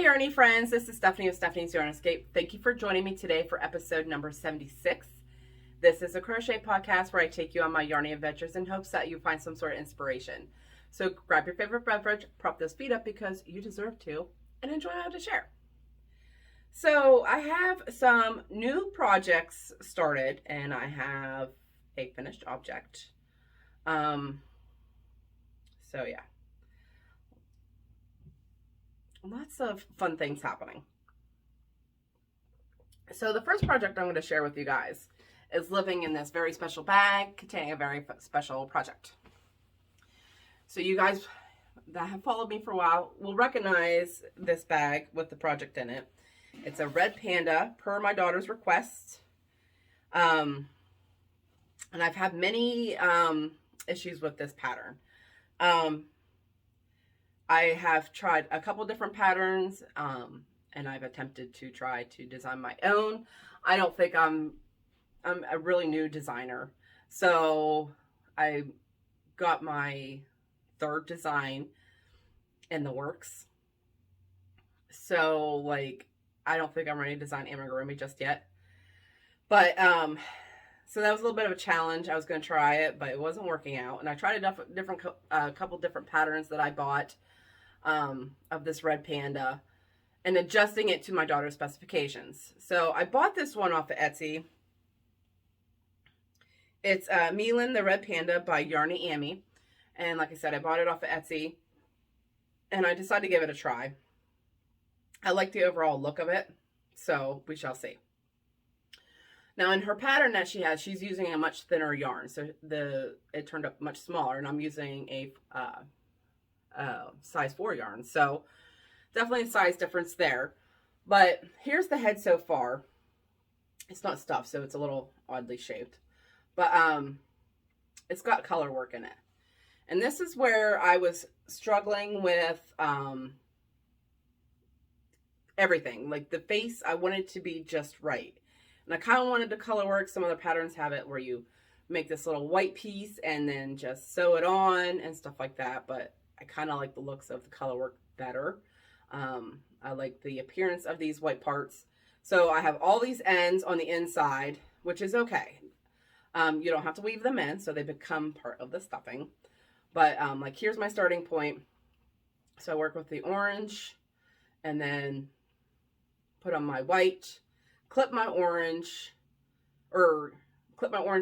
Yarny friends, this is Stephanie with Stephanie's Yarn Escape. Thank you for joining me today for episode number 76. This is a crochet podcast where I take you on my yarny adventures in hopes that you find some sort of inspiration. So grab your favorite beverage, prop those feet up because you deserve to, and enjoy how to share. So I have some new projects started and I have a finished object. So yeah. Lots of fun things happening. So the first project I'm going to share with you guys is living in this very special bag containing a very special project. So you guys that have followed me for a while will recognize this bag with the project in it. It's a red panda per my daughter's request. And I've had many issues with this pattern. I have tried a couple different patterns, and I've attempted to try to design my own. I don't think I'm a really new designer. So I got my third design in the works. So like, I don't think I'm ready to design amigurumi just yet. But, so that was a little bit of a challenge. I was going to try it, but it wasn't working out. And I tried a couple different patterns that I bought of this red panda and adjusting it to my daughter's specifications. So I bought this one off of Etsy. It's Milan the Red Panda by Yarny Amy. And like I said, I bought it off of Etsy and I decided to give it a try. I like the overall look of it, so we shall see. Now in her pattern that she has, she's using a much thinner yarn. So it turned up much smaller and I'm using a size 4 yarn, so definitely a size difference there. But here's the head so far. It's not stuffed, so it's a little oddly shaped, but it's got color work in it. And this is where I was struggling with everything. Like the face, I wanted to be just right, and I kind of wanted the color work. Some other patterns have it where you make this little white piece and then just sew it on and stuff like that, but I kind of like the looks of the color work better. I like the appearance of these white parts. So I have all these ends on the inside, which is okay. You don't have to weave them in, so they become part of the stuffing. But like here's my starting point. So I work with the orange and then put on my white, clip my orange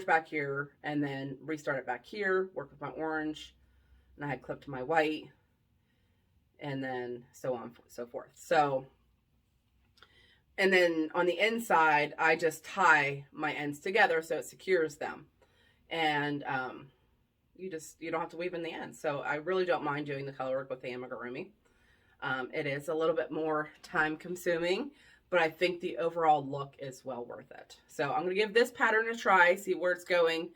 back here, and then restart it back here, work with my orange. And I had clipped my white, and then so on and so forth. So, and then on the inside, I just tie my ends together so it secures them. And you don't have to weave in the ends. So I really don't mind doing the color work with the amigurumi. It is a little bit more time consuming, but I think the overall look is well worth it. So I'm going to give this pattern a try, see where it's going.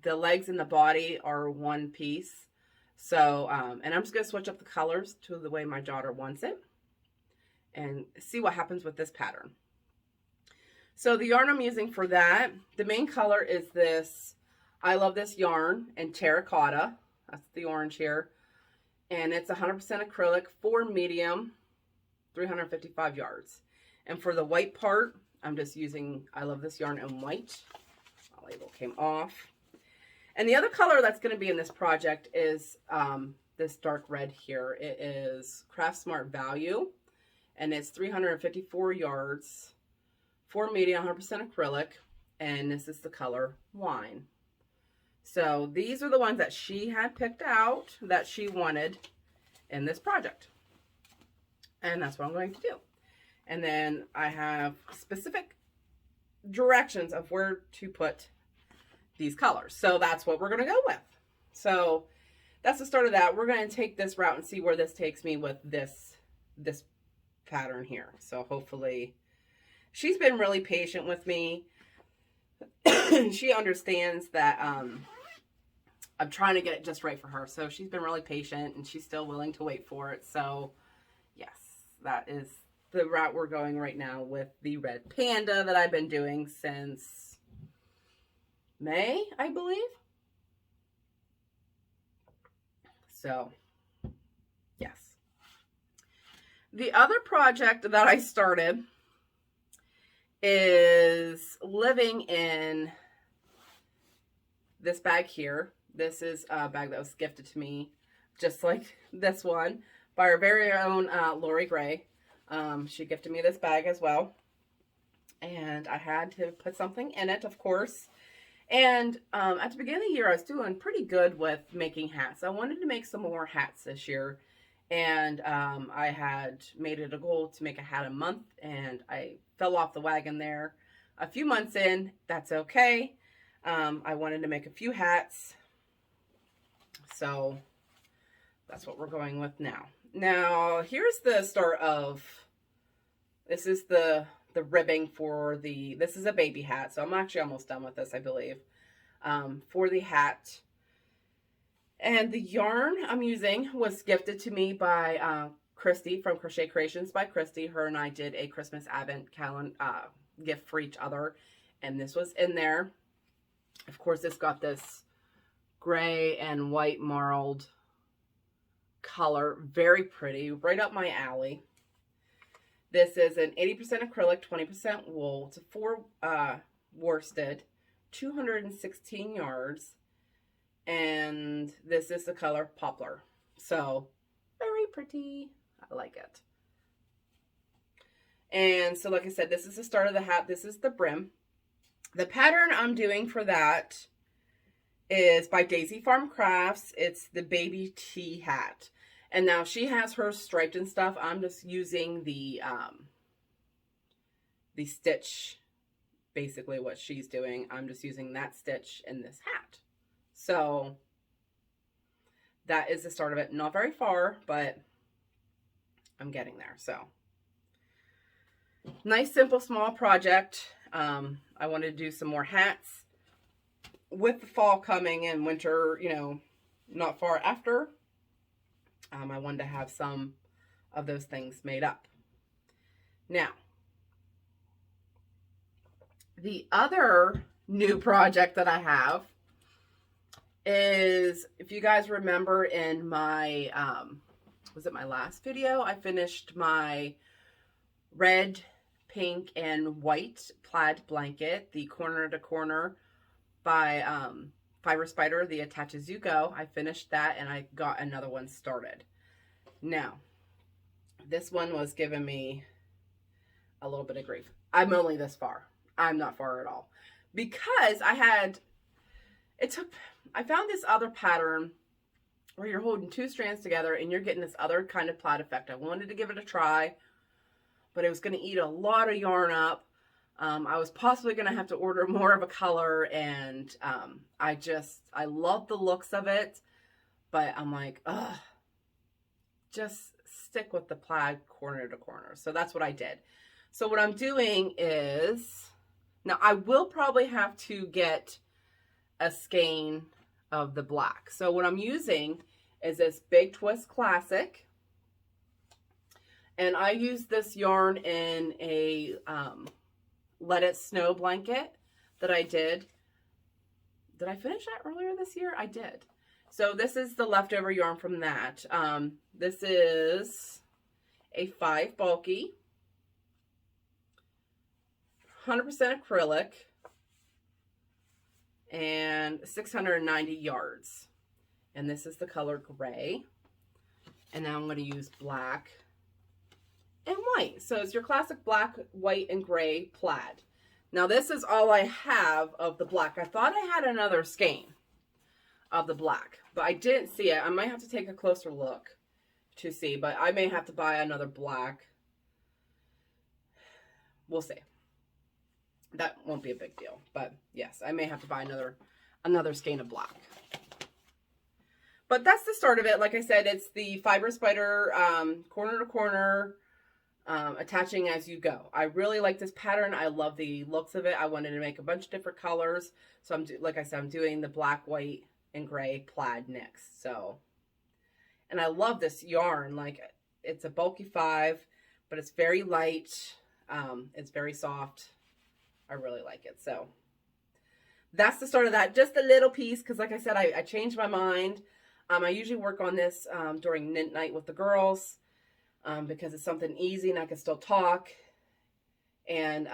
The legs and the body are one piece. So, and I'm just going to switch up the colors to the way my daughter wants it and see what happens with this pattern. So the yarn I'm using for that, the main color is this, I love this yarn in terracotta. That's the orange here. And it's 100% acrylic, 4 medium, 355 yards. And for the white part, I'm just using, I love this yarn in white. My label came off. And the other color that's going to be in this project is this dark red here. It is Craft Smart Value, and it's 354 yards, 4 medium, 100% acrylic, and this is the color Wine. So these are the ones that she had picked out that she wanted in this project. And that's what I'm going to do. And then I have specific directions of where to put these colors. So that's what we're going to go with. So that's the start of that. We're going to take this route and see where this takes me with this pattern here. So hopefully she's been really patient with me. She understands that I'm trying to get it just right for her. So she's been really patient and she's still willing to wait for it. So yes, that is the route we're going right now with the red panda that I've been doing since May, I believe. So, yes. The other project that I started is living in this bag here. This is a bag that was gifted to me, just like this one, by our very own Lori Gray. She gifted me this bag as well. And I had to put something in it, of course. And at the beginning of the year, I was doing pretty good with making hats. I wanted to make some more hats this year. And I had made it a goal to make a hat a month. And I fell off the wagon there a few months in. That's okay. I wanted to make a few hats. So that's what we're going with now. Now, here's the start of, this is the ribbing for this is a baby hat. So I'm actually almost done with this, I believe, for the hat. And the yarn I'm using was gifted to me by Christy from Crochet Creations by Christy. Her and I did a Christmas Advent calendar gift for each other. And this was in there. Of course, it's got this gray and white marled color. Very pretty. Right up my alley. This is an 80% acrylic, 20% wool. It's a 4 worsted, 216 yards. And this is the color Poplar. So, very pretty. I like it. And so, like I said, this is the start of the hat. This is the brim. The pattern I'm doing for that is by Daisy Farm Crafts. It's the baby tea hat. And now she has hers striped and stuff. I'm just using the stitch, basically what she's doing. I'm just using that stitch in this hat. So that is the start of it. Not very far, but I'm getting there. So nice, simple, small project. I wanted to do some more hats with the fall coming and winter, you know, not far after. I wanted to have some of those things made up. Now, the other new project that I have is, if you guys remember in my, was it my last video? I finished my red, pink, and white plaid blanket, the corner to corner by Fiber Spider, the Attach As You Go. I finished that and I got another one started. Now, this one was giving me a little bit of grief. I'm only this far. I'm not far at all. Because I found this other pattern where you're holding 2 strands together and you're getting this other kind of plaid effect. I wanted to give it a try, but it was going to eat a lot of yarn up. I was possibly going to have to order more of a color, and I love the looks of it, but I'm like, ugh, just stick with the plaid corner to corner. So that's what I did. So what I'm doing is, now I will probably have to get a skein of the black. So what I'm using is this Big Twist Classic, and I use this yarn in a Let It Snow blanket that I did. Did I finish that earlier this year? I did. So this is the leftover yarn from that. This is a 5 bulky, 100% acrylic, and 690 yards. And this is the color gray. And now I'm going to use black and white. So it's your classic black, white, and gray plaid. Now this is all I have of the black. I thought I had another skein of the black, but I didn't see it. I might have to take a closer look to see, but I may have to buy another black. We'll see. That won't be a big deal, but yes, I may have to buy another skein of black. But that's the start of it. Like I said, it's the Fiber Spider corner to corner, attaching as you go. I really like this pattern. I love the looks of it. I wanted to make a bunch of different colors. So like I said, I'm doing the black, white, and gray plaid next. So, and I love this yarn. Like, it's a bulky 5, but it's very light. It's very soft. I really like it. So that's the start of that. Just a little piece, because like I said, I changed my mind. I usually work on this during knit night with the girls. because it's something easy and I can still talk. And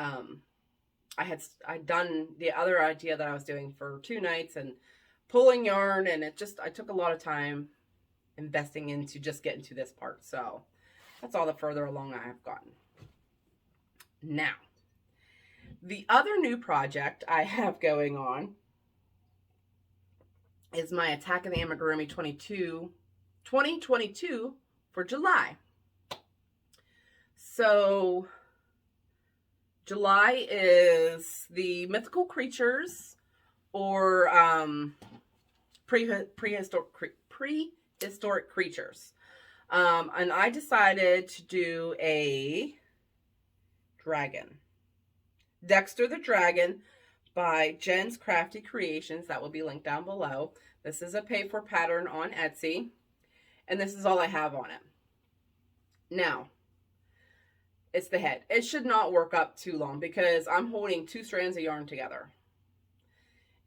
I'd done the other idea that I was doing for 2 nights and pulling yarn, and I took a lot of time investing into just getting to this part. So that's all the further along I have gotten. Now, the other new project I have going on is my Attack of the Amigurumi 2022 for July. So July is the mythical creatures, or prehistoric creatures. And I decided to do a dragon. Dexter the Dragon by Jen's Crafty Creations. That will be linked down below. This is a pay-for pattern on Etsy. And this is all I have on it. Now, it's the head. It should not work up too long because I'm holding 2 strands of yarn together.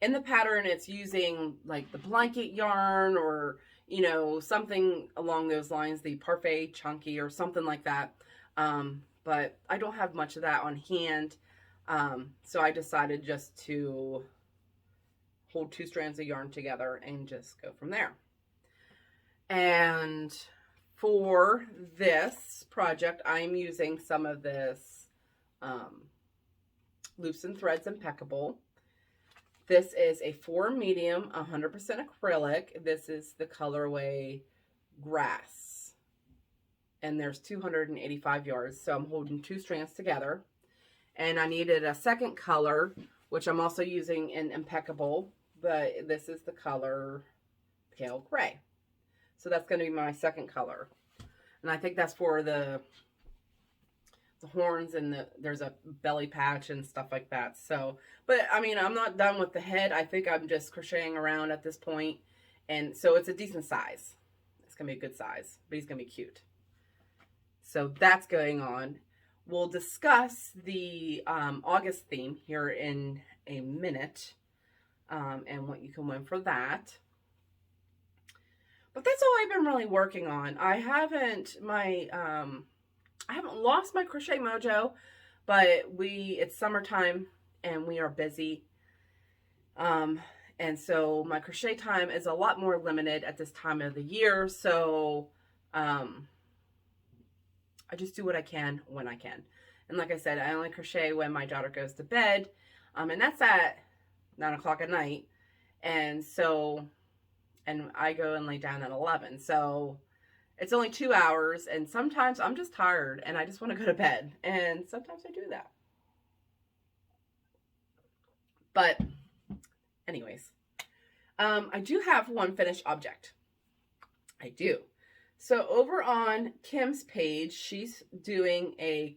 In the pattern, it's using like the blanket yarn, or, you know, something along those lines, the parfait chunky or something like that. But I don't have much of that on hand. So I decided just to hold 2 strands of yarn together and just go from there. And for this project, I'm using some of this Loops and Threads Impeccable. This is a 4 medium, 100% acrylic. This is the colorway Grass. And there's 285 yards, so I'm holding 2 strands together. And I needed a second color, which I'm also using in Impeccable, but this is the color Pale Gray. So that's going to be my second color. And I think that's for the horns, and there's a belly patch and stuff like that. So, but I mean, I'm not done with the head. I think I'm just crocheting around at this point. And so it's a decent size. It's going to be a good size, but he's going to be cute. So that's going on. We'll discuss the August theme here in a minute, and what you can win for that. But that's all I've been really working on. I haven't lost my crochet mojo, but it's summertime and we are busy. And so my crochet time is a lot more limited at this time of the year. So I just do what I can when I can. And like I said, I only crochet when my daughter goes to bed. And that's at 9 o'clock at night. And I go and lay down at 11. So it's only 2 hours. And sometimes I'm just tired and I just want to go to bed. And sometimes I do that. But anyways, I do have one finished object. I do. So over on Kim's page, she's doing a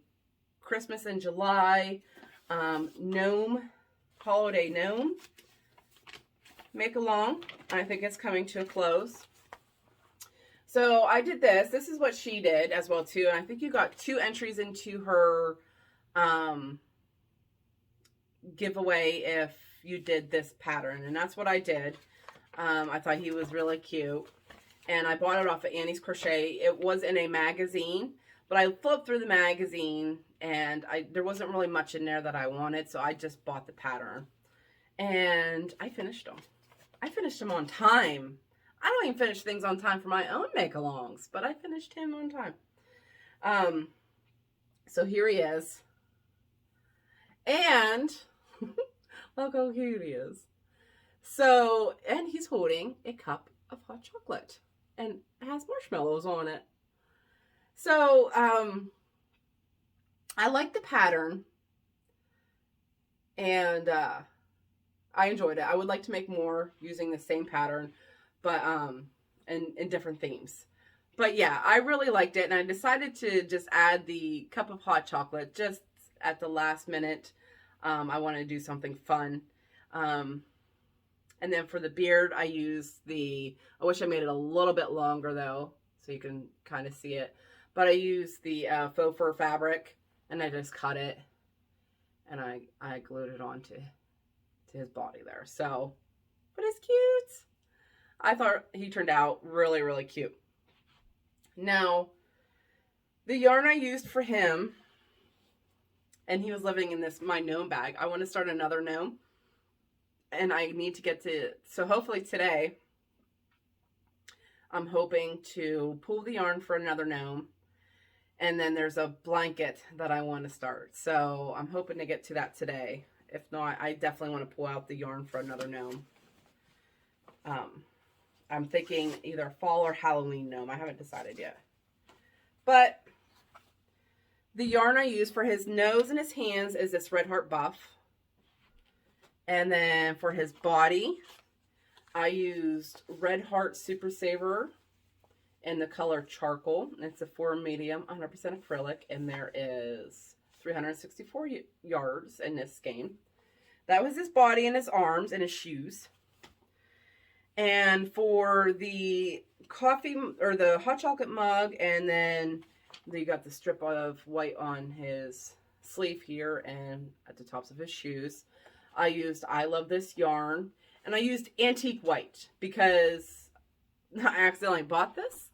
Christmas in July Gnome Holiday Gnome make along. I think it's coming to a close. So I did this. This is what she did as well too. And I think you got 2 entries into her giveaway if you did this pattern. And that's what I did. I thought he was really cute. And I bought it off of Annie's Crochet. It was in a magazine, but I flipped through the magazine and there wasn't really much in there that I wanted. So I just bought the pattern and I finished them. I finished them on time. I don't even finish things on time for my own make-alongs, but I finished him on time. So here he is. And look how cute he is. So, and he's holding a cup of hot chocolate and it has marshmallows on it. So, I like the pattern and I enjoyed it. I would like to make more using the same pattern, but in different themes. But yeah, I really liked it, and I decided to just add the cup of hot chocolate just at the last minute. I wanted to do something fun. And then for the beard, I used I wish I made it a little bit longer though, so you can kind of see it. But I used the faux fur fabric, and I just cut it, and I glued it onto his body there. So, but it's cute. I thought he turned out really, really cute. Now, The yarn I used for him, and he was living in this, my gnome bag. I want to start another gnome. And I need to get to, so hopefully today, I'm hoping to pull the yarn for another gnome. And then there's a blanket that I want to start. So I'm hoping to get to that today. If not, I definitely want to pull out the yarn for another gnome. I'm thinking either fall or Halloween gnome. I haven't decided yet. But the yarn I use for his nose and his hands is this Red Heart Buff. And then for his body, I used Red Heart Super Saver in the color Charcoal. It's a 4 medium, 100% acrylic, and there is 364 yards in this skein. That was his body and his arms and his shoes. And for the coffee or the hot chocolate mug, and then you got the strip of white on his sleeve here and at the tops of his shoes, I used I Love This yarn, and I used antique white because I accidentally bought this.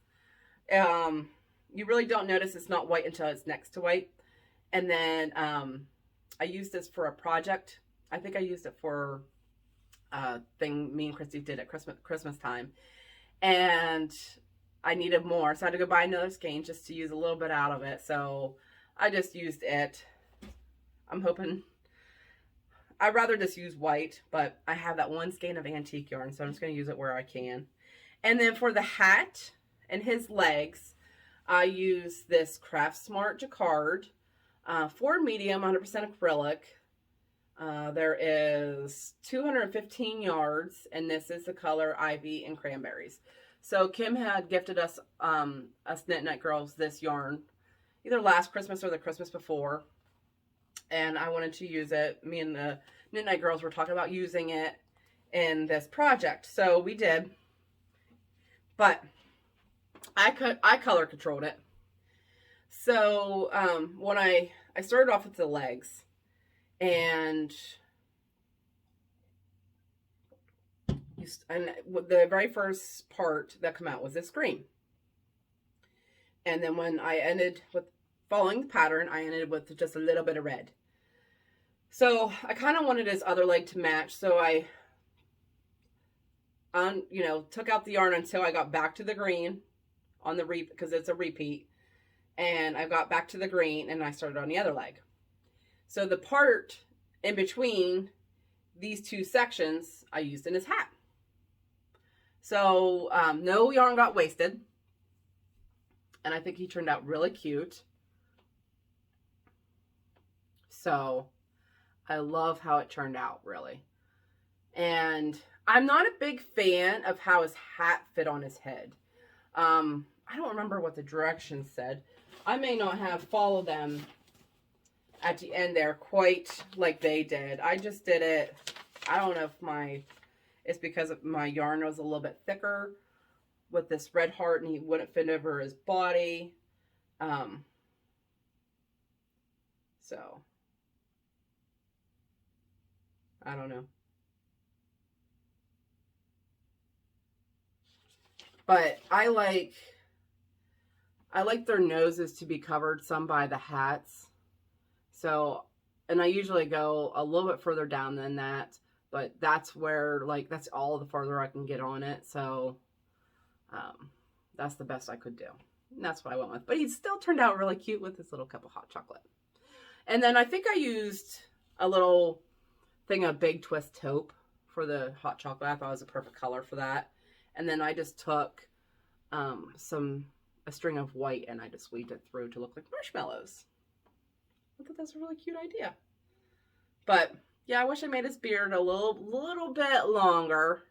You really don't notice it's not white until it's next to white. And then I used this for a project. I think I used it for a thing me and Christy did at Christmas time. And I needed more, so I had to go buy another skein just to use a little bit out of it. So I just used it. I'm hoping, I'd rather just use white, but I have that one skein of antique yarn, so I'm just going to use it where I can. And then for the hat and his legs, I use this Craft Smart Jacquard, 4 medium, 100% acrylic. There is 215 yards, and this is the color Ivy and Cranberries. So Kim had gifted us, us Knit Night girls, this yarn, either last Christmas or the Christmas before. And I wanted to use it. Me and the Knit Night girls were talking about using it in this project. So we did. But I color controlled it. So when I started off with the legs, and the very first part that came out was this green. And then when I ended with following the pattern, I ended with just a little bit of red. So I kind of wanted his other leg to match. So I, took out the yarn until I got back to the green on the because it's a repeat. And I got back to the green and I started on the other leg. So the part in between these two sections, I used in his hat. So no yarn got wasted. And I think he turned out really cute. So I love how it turned out, really. And I'm not a big fan of how his hat fit on his head. I don't remember what the directions said. I may not have followed them at the end there quite like they did. I just did it. I don't know if it's because my yarn was a little bit thicker with this Red Heart and he wouldn't fit over his body. So I don't know. But I like their noses to be covered some by the hats. So, and I usually go a little bit further down than that, but that's where, that's all the farther I can get on it. So, that's the best I could do. And that's what I went with. But he still turned out really cute with this little cup of hot chocolate. And then I think I used a little thing of Big Twist taupe for the hot chocolate. I thought it was a perfect color for that. And then I just took a string of white and I just weaved it through to look like marshmallows. I thought that's a really cute idea. But yeah, I wish I made his beard a little bit longer.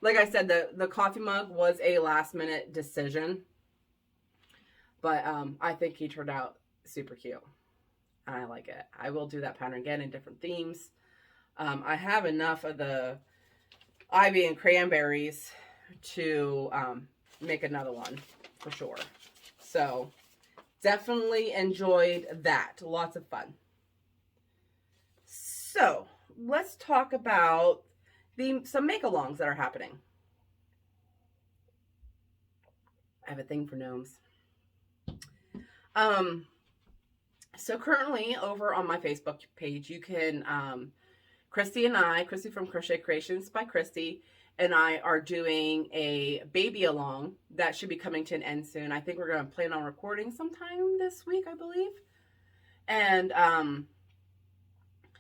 Like I said, the coffee mug was a last minute decision. But I think he turned out super cute. And I like it. I will do that pattern again in different themes. I have enough of the Ivy and Cranberries to make another one for sure. So definitely enjoyed that. Lots of fun. So let's talk about some make-alongs that are happening. I have a thing for gnomes. So currently over on my Facebook page, you can, Christy from Crochet Creations by Christy, and I are doing a baby along that should be coming to an end soon. I think we're going to plan on recording sometime this week, I believe. And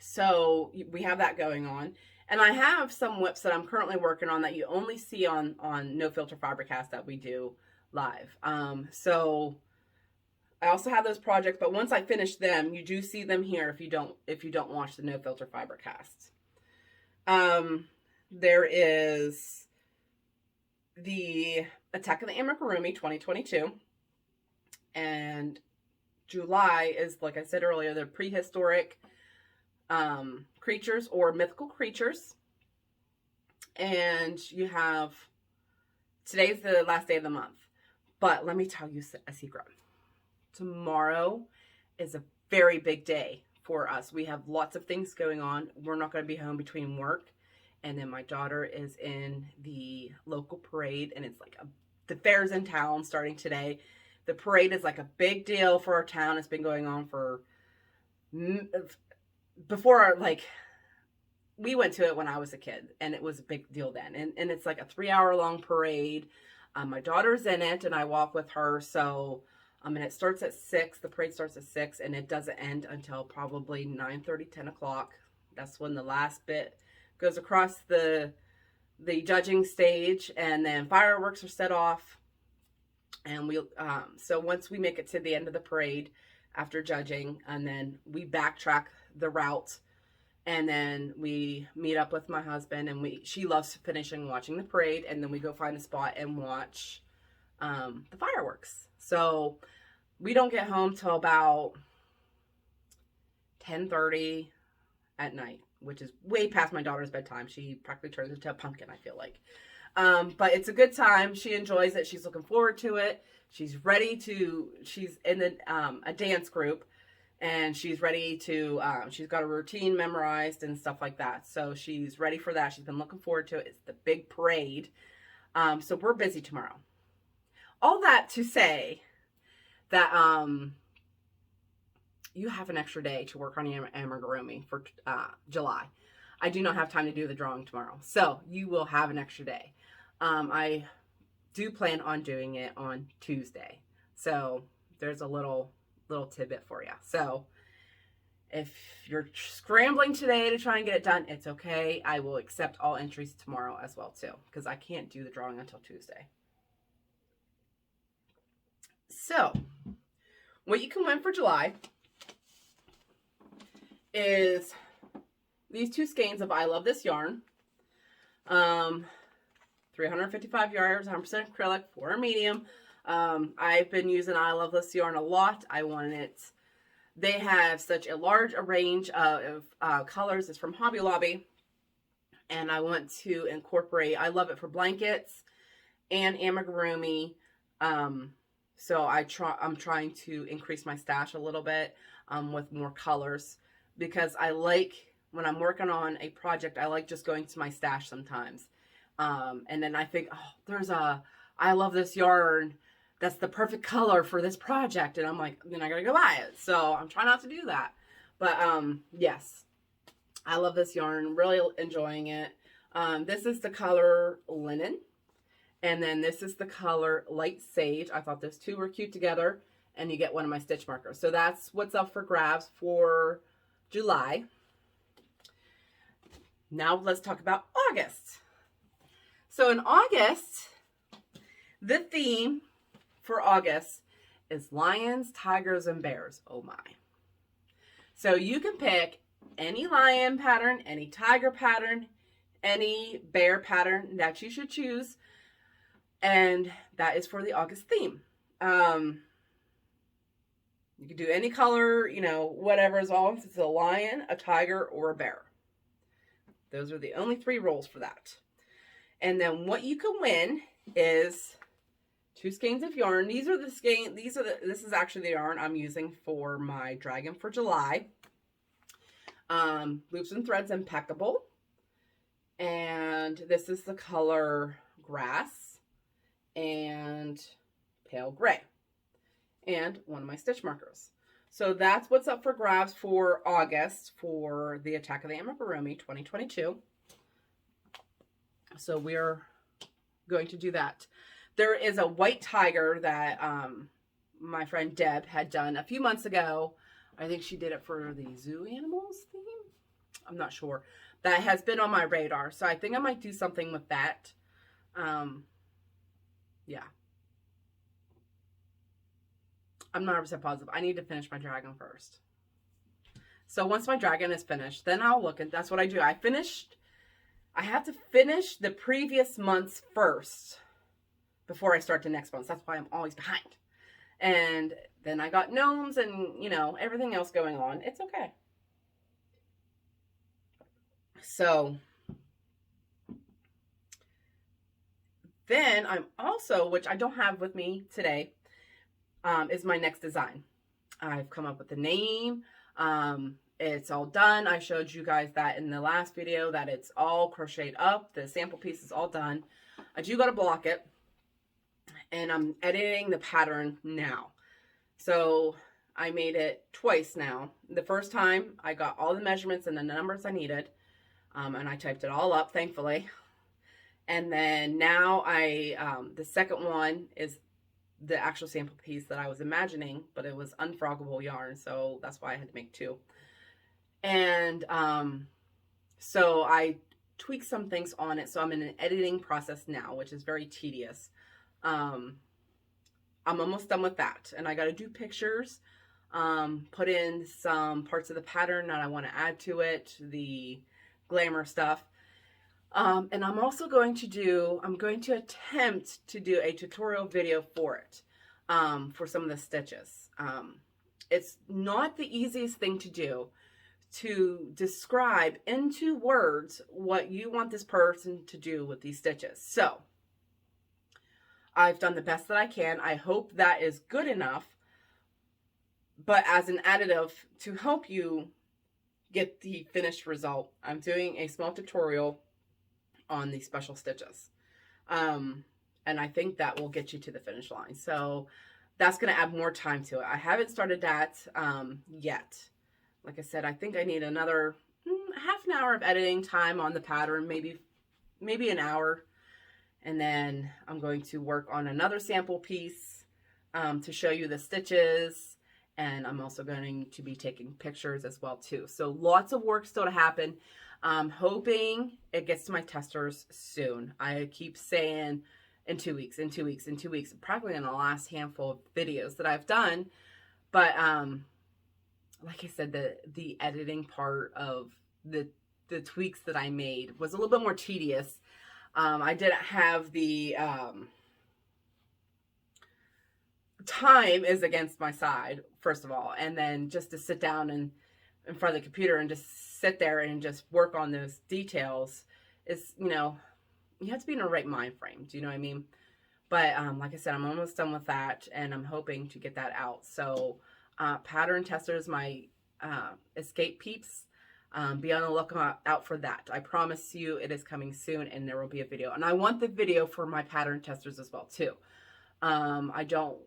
so we have that going on. And I have some whips that I'm currently working on that you only see on No Filter Fibercast that we do live. So I also have those projects, but once I finish them, you do see them here if you don't watch the No Filter Fibercast. There is the Attack of the Amigurumi 2022, and July is, like I said earlier, the prehistoric creatures or mythical creatures. And you have, today's the last day of the month, but let me tell you a secret. Tomorrow is a very big day for us. We have lots of things going on. We're not going to be home between work, and then my daughter is in the local parade, and it's like the fair's in town starting today. The parade is like a big deal for our town. It's been going on for before, like, we went to it when I was a kid, and it was a big deal then. And it's like a 3-hour-long parade. My daughter's in it, and I walk with her. So, and it starts at 6. The parade starts at 6, and it doesn't end until probably 9:30, 10 o'clock. That's when the last bit goes across the judging stage, and then fireworks are set off. And we, so once we make it to the end of the parade after judging, and then we backtrack the route, and then we meet up with my husband, and she loves finishing watching the parade, and then we go find a spot and watch the fireworks. So we don't get home till about 10:30 at night, which is way past my daughter's bedtime. She practically turns into a pumpkin, I feel like. But it's a good time. She enjoys it. She's looking forward to it. She's in a dance group, and she's ready to, she's got a routine memorized and stuff like that. So she's ready for that. She's been looking forward to it. It's the big parade. So we're busy tomorrow. All that to say that, you have an extra day to work on your amigurumi for July. I do not have time to do the drawing tomorrow, so you will have an extra day. I do plan on doing it on Tuesday, so there's a little tidbit for you. So if you're scrambling today to try and get it done, it's okay. I will accept all entries tomorrow as well too, because I can't do the drawing until Tuesday. So what you can win for July is these 2 skeins of I Love This yarn. 355 yards, 100% acrylic, for a medium. I've been using I Love This yarn a lot. I want it. They have such a large range of colors. It's from Hobby Lobby. And I want to incorporate, I love it for blankets and amigurumi. So I'm trying to increase my stash a little bit with more colors, because I like, when I'm working on a project, I like just going to my stash sometimes. And then I think, oh, there's I love this yarn that's the perfect color for this project. And I'm like, then I gotta go buy it. So I'm trying not to do that. But yes, I love this yarn. Really enjoying it. This is the color Linen. And then this is the color Light Sage. I thought those two were cute together. And you get one of my stitch markers. So that's what's up for grabs for July. Now let's talk about August. So in August, the theme for August is lions, tigers, and bears. Oh my. So you can pick any lion pattern, any tiger pattern, any bear pattern that you should choose. And that is for the August theme. You can do any color, you know, whatever, as long as it's a lion, a tiger, or a bear. Those are the only 3 rolls for that. And then what you can win is 2 skeins of yarn. This is actually the yarn I'm using for my Dragon for July. Loops and Threads Impeccable. And this is the color Grass and Pale Gray. and one of my stitch markers. So that's what's up for grabs for August for the Attack of the Amigurumi 2022. So we're going to do that. There is a white tiger that my friend Deb had done a few months ago. I think she did it for the zoo animals theme. I'm not sure. That has been on my radar. So I think I might do something with that. Yeah. I'm not 100% positive. I need to finish my dragon first. So once my dragon is finished, then I'll look, and that's what I do. I have to finish the previous month's first before I start the next month. That's why I'm always behind. And then I got gnomes and, you know, everything else going on. It's okay. So then I'm also, which I don't have with me today, is my next design. I've come up with the name. It's all done. I showed you guys that in the last video that it's all crocheted up. The sample piece is all done. I do got to block it. And I'm editing the pattern now. So I made it twice now. The first time I got all the measurements and the numbers I needed. And I typed it all up, thankfully. And then now the second one is the actual sample piece that I was imagining, but it was unfroggable yarn, so that's why I had to make two. And so I tweaked some things on it, so I'm in an editing process now, which is very tedious. I'm almost done with that, and I got to do pictures, put in some parts of the pattern that I want to add to it, the glamour stuff. And I'm also going to attempt to do a tutorial video for it, for some of the stitches. It's not the easiest thing to do, to describe into words what you want this person to do with these stitches. So I've done the best that I can. I hope that is good enough, but as an additive to help you get the finished result, I'm doing a small tutorial on these special stitches. And I think that will get you to the finish line. So that's going to add more time to it. I haven't started that yet. Like I said, I think I need another half an hour of editing time on the pattern, maybe an hour. And then I'm going to work on another sample piece to show you the stitches. And I'm also going to be taking pictures as well too. So lots of work still to happen. I'm hoping it gets to my testers soon. I keep saying in 2 weeks, in 2 weeks, in 2 weeks, probably in the last handful of videos that I've done. But like I said, the editing part of the tweaks that I made was a little bit more tedious. I didn't have the time is against my side, first of all, and then just to sit down and in front of the computer and just sit there and just work on those details is, you know, you have to be in the right mind frame. Do you know what I mean? But like I said, I'm almost done with that, and I'm hoping to get that out. So pattern testers, my escape peeps, be on the lookout out for that. I promise you it is coming soon, and there will be a video. And I want the video for my pattern testers as well too. I don't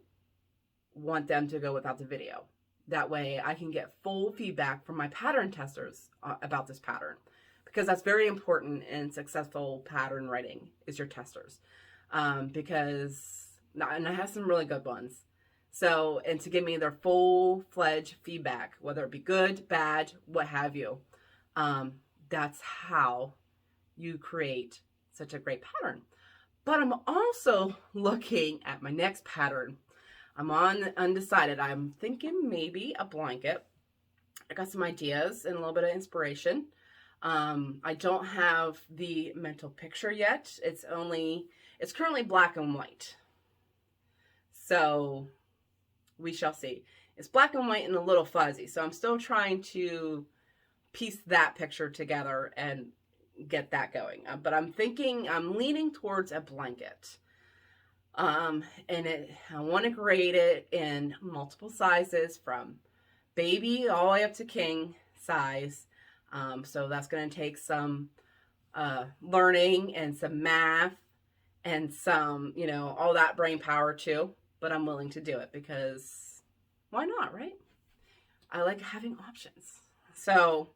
want them to go without the video. That way I can get full feedback from my pattern testers about this pattern, because that's very important in successful pattern writing is your testers. Because, and I have some really good ones. So, and to give me their full-fledged feedback, whether it be good, bad, what have you. That's how you create such a great pattern. But I'm also looking at my next pattern. I'm undecided. I'm thinking maybe a blanket. I got some ideas and a little bit of inspiration. I don't have the mental picture yet. It's currently black and white. So we shall see. It's black and white and a little fuzzy. So I'm still trying to piece that picture together and get that going. But I'm leaning towards a blanket. And I want to create it in multiple sizes from baby all the way up to king size. So that's going to take some learning and some math and some, you know, all that brain power too. but I'm willing to do it because why not, right? I like having options. So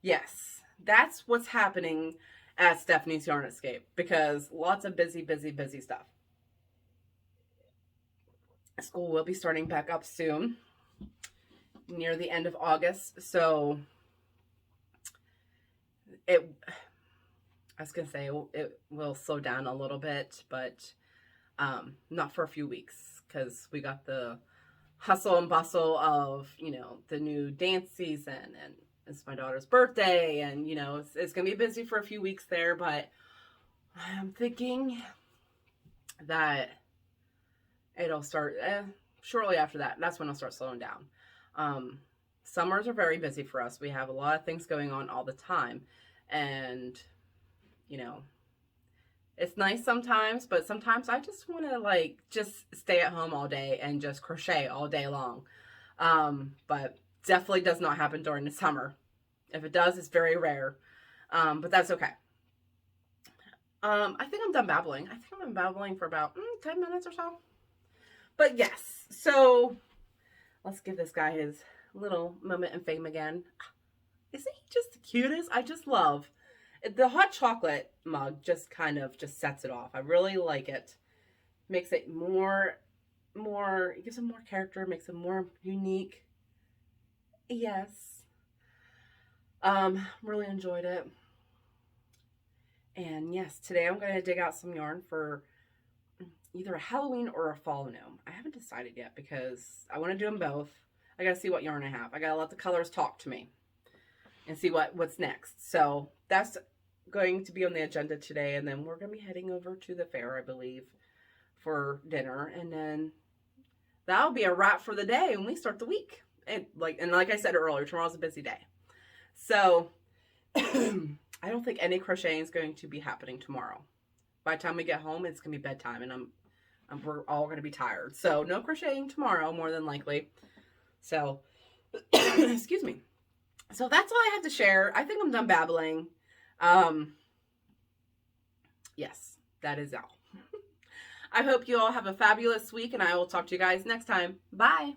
yes, that's what's happening at Stephanie's Yarn Escape, because lots of busy stuff. School will be starting back up soon, near the end of August. So I was going to say it will slow down a little bit, but not for a few weeks, because we got the hustle and bustle of, you know, the new dance season, and it's my daughter's birthday, and, you know, it's going to be busy for a few weeks there, but I'm thinking that it'll start shortly after that. That's when it'll start slowing down. Summers are very busy for us. We have a lot of things going on all the time, and, you know, it's nice sometimes, but sometimes I just want to like just stay at home all day and just crochet all day long. But definitely does not happen during the summer. If it does, it's very rare. But that's okay. I think I'm done babbling. I think I've been babbling for about 10 minutes or so. But yes, so let's give this guy his little moment in fame again. Isn't he just the cutest? I just love the hot chocolate mug. Just kind of just sets it off. I really like it. Makes it more, it gives it more character, makes it more unique. Yes. Really enjoyed it. And yes, today I'm going to dig out some yarn for either a Halloween or a fall gnome. I haven't decided yet because I want to do them both. I got to see what yarn I have. I got to let the colors talk to me and see what's next. So that's going to be on the agenda today. And then we're going to be heading over to the fair, I believe, for dinner. And then that'll be a wrap for the day and we start the week. And like I said earlier, tomorrow's a busy day. So I don't think any crocheting is going to be happening tomorrow. By the time we get home, it's going to be bedtime and we're all going to be tired. So no crocheting tomorrow, more than likely. So, excuse me. So that's all I have to share. I think I'm done babbling. Yes, that is all. I hope you all have a fabulous week, and I will talk to you guys next time. Bye.